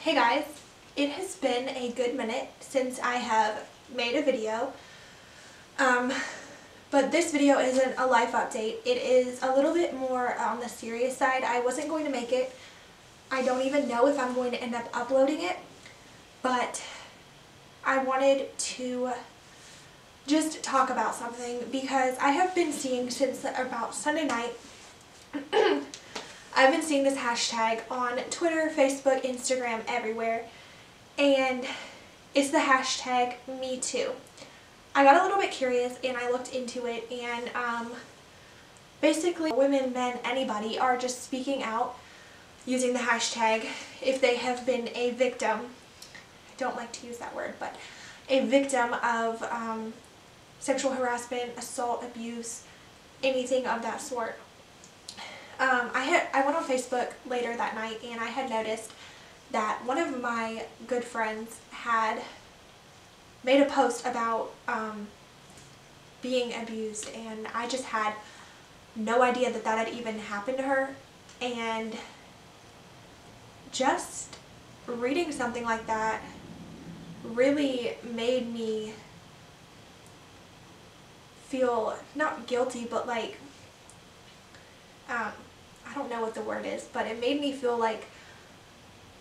Hey guys, it has been a good minute since I have made a video, but this video isn't a life update. It is a little bit more on the serious side. I wasn't going to make it. I don't even know if I'm going to end up uploading it, but I wanted to just talk about something because I have been seeing since about Sunday night I've been seeing this hashtag on Twitter, Facebook, Instagram, everywhere, and it's the hashtag #MeToo. I got a little bit curious and I looked into it, and basically women, men, anybody are just speaking out using the hashtag if they have been a victim. I don't like to use that word, but a victim of sexual harassment, assault, abuse, anything of that sort. I went on Facebook later that night and I had noticed that one of my good friends had made a post about being abused, and I just had no idea that that had even happened to her, and just reading something like that really made me feel not guilty, but like I don't know what the word is, but it made me feel like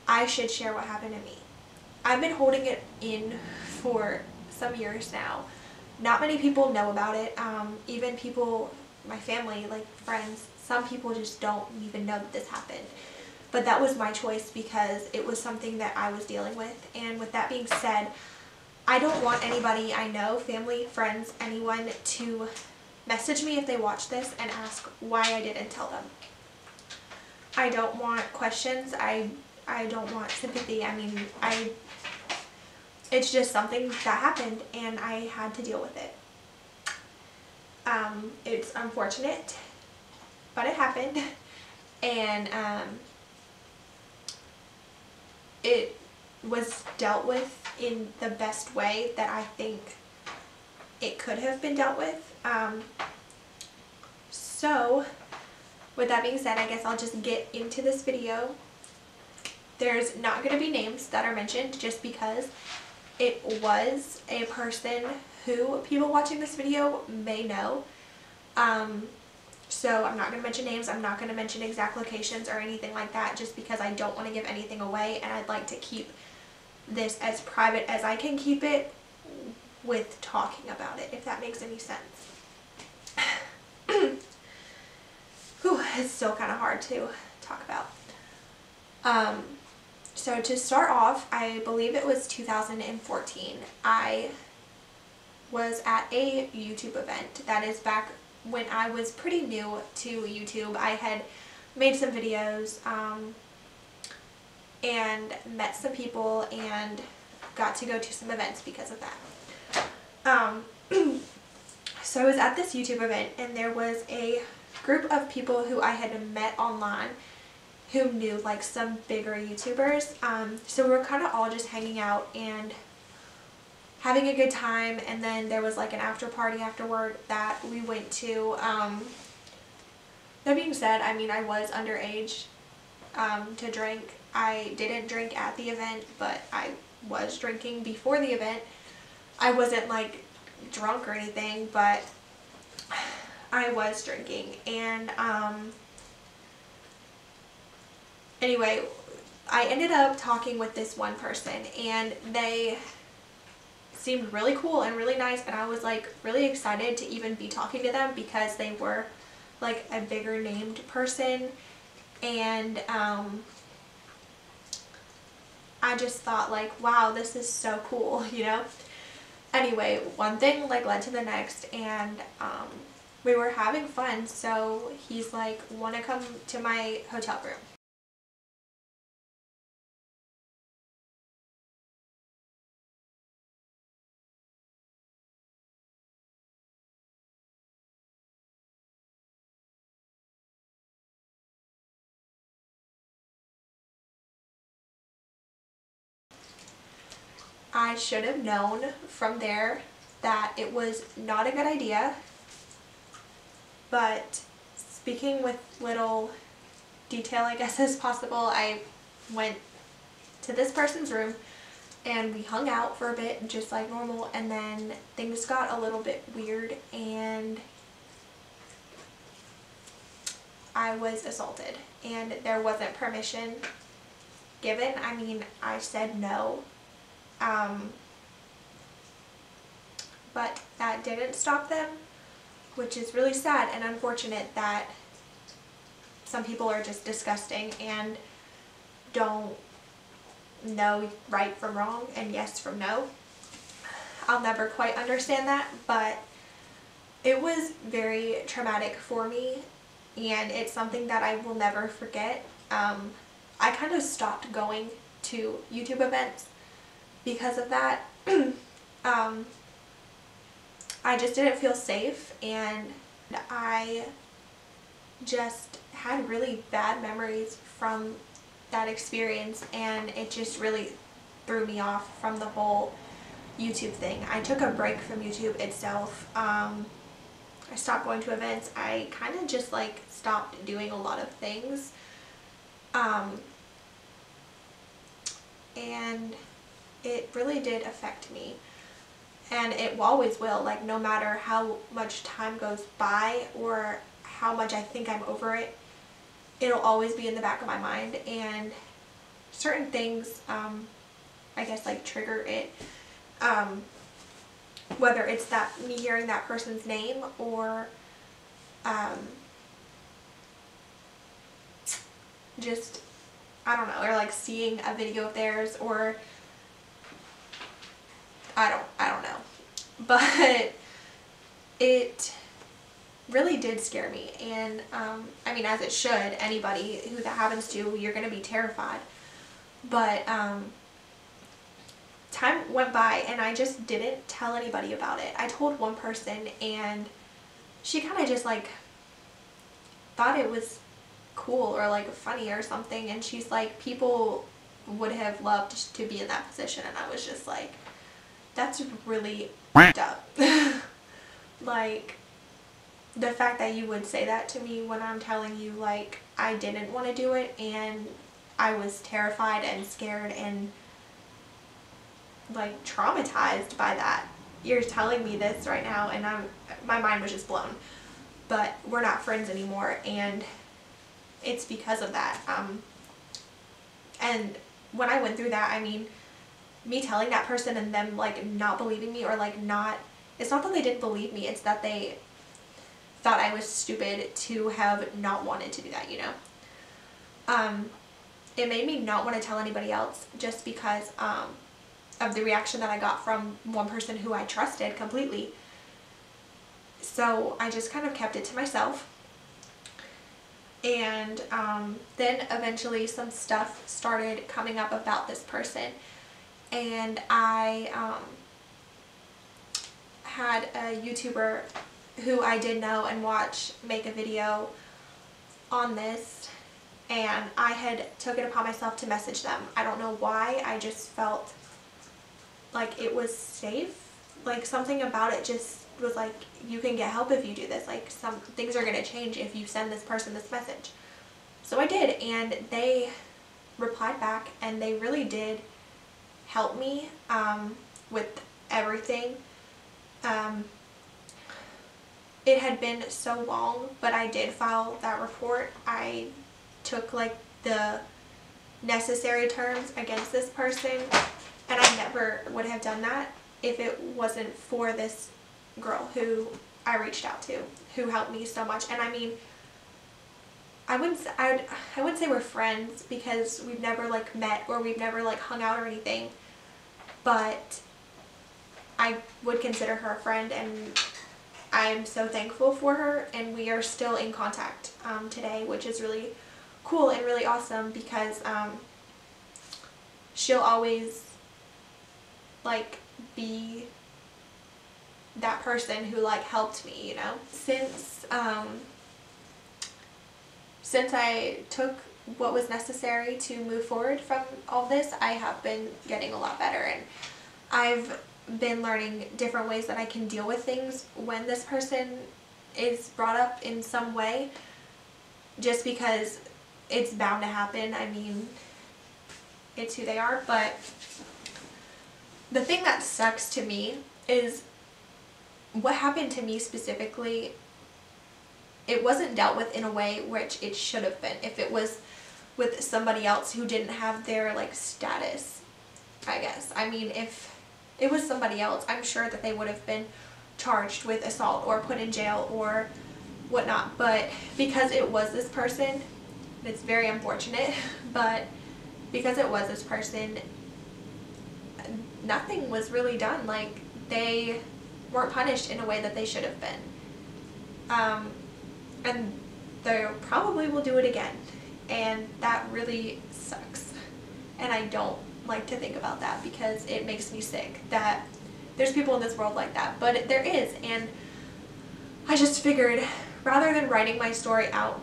I should share what happened to me. I've been holding it in for some years now. Not many people know about it. Even people, my family, like friends, some people just don't even know that this happened. But that was my choice because it was something that I was dealing with. And with that being said, I don't want anybody I know, family, friends, anyone, to message me if they watch this and ask why I didn't tell them. I don't want questions. I don't want sympathy. I mean, it's just something that happened and I had to deal with it. It's unfortunate, but it happened, and it was dealt with in the best way that I think it could have been dealt with. So with that being said, I guess I'll just get into this video. There's not going to be names that are mentioned just because it was a person who people watching this video may know. So I'm not going to mention names. I'm not going to mention exact locations or anything like that just because I don't want to give anything away, and I'd like to keep this as private as I can keep it with talking about it, if that makes any sense. Whew, it's still kind of hard to talk about. So to start off, I believe it was 2014, I was at a YouTube event. That is back when I was pretty new to YouTube. I had made some videos and met some people and got to go to some events because of that. So I was at this YouTube event and there was a group of people who I had met online who knew like some bigger YouTubers. So we were kind of all just hanging out and having a good time, and then there was like an after party afterward that we went to. That being said, I mean, I was underage to drink. I didn't drink at the event, but I was drinking before the event. I wasn't like drunk or anything, but I was drinking, and anyway, I ended up talking with this one person, and they seemed really cool and really nice, and I was like really excited to even be talking to them because they were like a bigger named person, and I just thought like, wow, this is so cool, you know? Anyway, one thing like led to the next, and we were having fun, so he's like, want to come to my hotel room? I should have known from there that it was not a good idea, but speaking with little detail, I guess, as possible, I went to this person's room and we hung out for a bit just like normal, and then things got a little bit weird and I was assaulted and there wasn't permission given. I mean, I said no, but that didn't stop them, which is really sad and unfortunate that some people are just disgusting and don't know right from wrong and yes from no. I'll never quite understand that, but it was very traumatic for me and it's something that I will never forget. I kind of stopped going to YouTube events because of that. I just didn't feel safe and I just had really bad memories from that experience, and it just really threw me off from the whole YouTube thing. I took a break from YouTube itself. I stopped going to events. I kind of just like stopped doing a lot of things. And it really did affect me. And it always will, like no matter how much time goes by or how much I think I'm over it, it'll always be in the back of my mind, and certain things, I guess, like trigger it, whether it's that me hearing that person's name or just, I don't know, or like seeing a video of theirs, or I don't know, but it really did scare me, and I mean, as it should. Anybody who that happens to, you're gonna be terrified. But time went by and I just didn't tell anybody about it. I told one person and she kind of just like thought it was cool or like funny or something, and she's like, people would have loved to be in that position, and I was just like, that's really f***ed up. Like, the fact that you would say that to me when I'm telling you like I didn't want to do it and I was terrified and scared and like traumatized by that. You're telling me this right now and my mind was just blown. But we're not friends anymore, and it's because of that. And when I went through that, I mean, me telling that person and them like not believing me, or like not, it's not that they didn't believe me, it's that they thought I was stupid to have not wanted to do that, you know. It made me not want to tell anybody else just because of the reaction that I got from one person who I trusted completely. So I just kind of kept it to myself. And then eventually some stuff started coming up about this person, and I had a YouTuber who I did know and watch make a video on this, and I had took it upon myself to message them. I don't know why, I just felt like it was safe. Like something about it just was like, you can get help if you do this. Like, some things are going to change if you send this person this message. So I did, and they replied back, and they really did help me with everything. It had been so long, but I did file that report. I took like the necessary terms against this person, and I never would have done that if it wasn't for this girl who I reached out to, who helped me so much. And I mean, I wouldn't say we're friends because we've never like met or we've never like hung out or anything, but I would consider her a friend, and I'm so thankful for her, and we are still in contact today, which is really cool and really awesome, because she'll always like be that person who like helped me, you know. Since I took what was necessary to move forward from all this, I have been getting a lot better, and I've been learning different ways that I can deal with things when this person is brought up in some way, just because it's bound to happen. I mean, it's who they are. But the thing that sucks to me is what happened to me specifically. It wasn't dealt with in a way which it should have been. If it was with somebody else who didn't have their like status, I guess. I mean, if it was somebody else, I'm sure that they would have been charged with assault or put in jail or whatnot. But because it was this person, it's very unfortunate, but because it was this person, nothing was really done. Like, they weren't punished in a way that they should have been. And they probably will do it again. And that really sucks. And I don't like to think about that because it makes me sick that there's people in this world like that. But there is. And I just figured, rather than writing my story out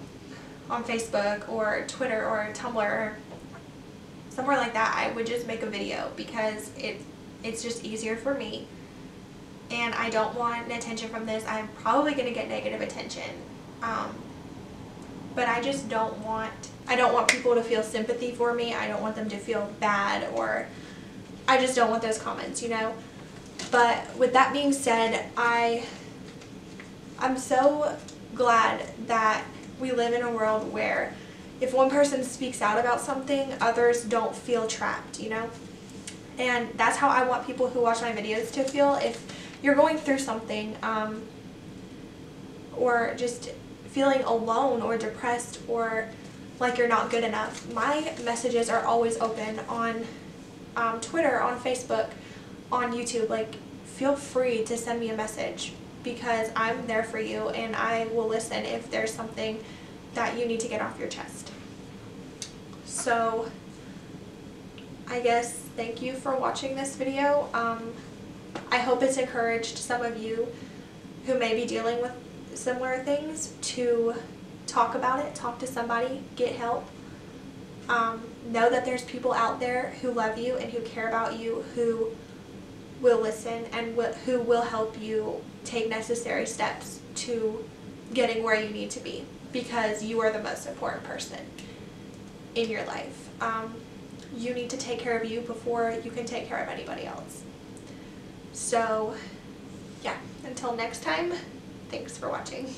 on Facebook or Twitter or Tumblr or somewhere like that, I would just make a video because it's just easier for me. And I don't want attention from this. I'm probably going to get negative attention. But I just don't want people to feel sympathy for me. I don't want them to feel bad, or I just don't want those comments, you know. But with that being said, I'm so glad that we live in a world where if one person speaks out about something, others don't feel trapped, you know. And that's how I want people who watch my videos to feel. If you're going through something, or just feeling alone or depressed or like you're not good enough, my messages are always open on Twitter, on Facebook, on YouTube. Like, feel free to send me a message because I'm there for you and I will listen if there's something that you need to get off your chest. So I guess thank you for watching this video. I hope it's encouraged some of you who may be dealing with similar things to talk about it, talk to somebody, get help. Know that there's people out there who love you and who care about you, who will listen and who will help you take necessary steps to getting where you need to be, because you are the most important person in your life. You need to take care of you before you can take care of anybody else. So yeah, until next time, thanks for watching.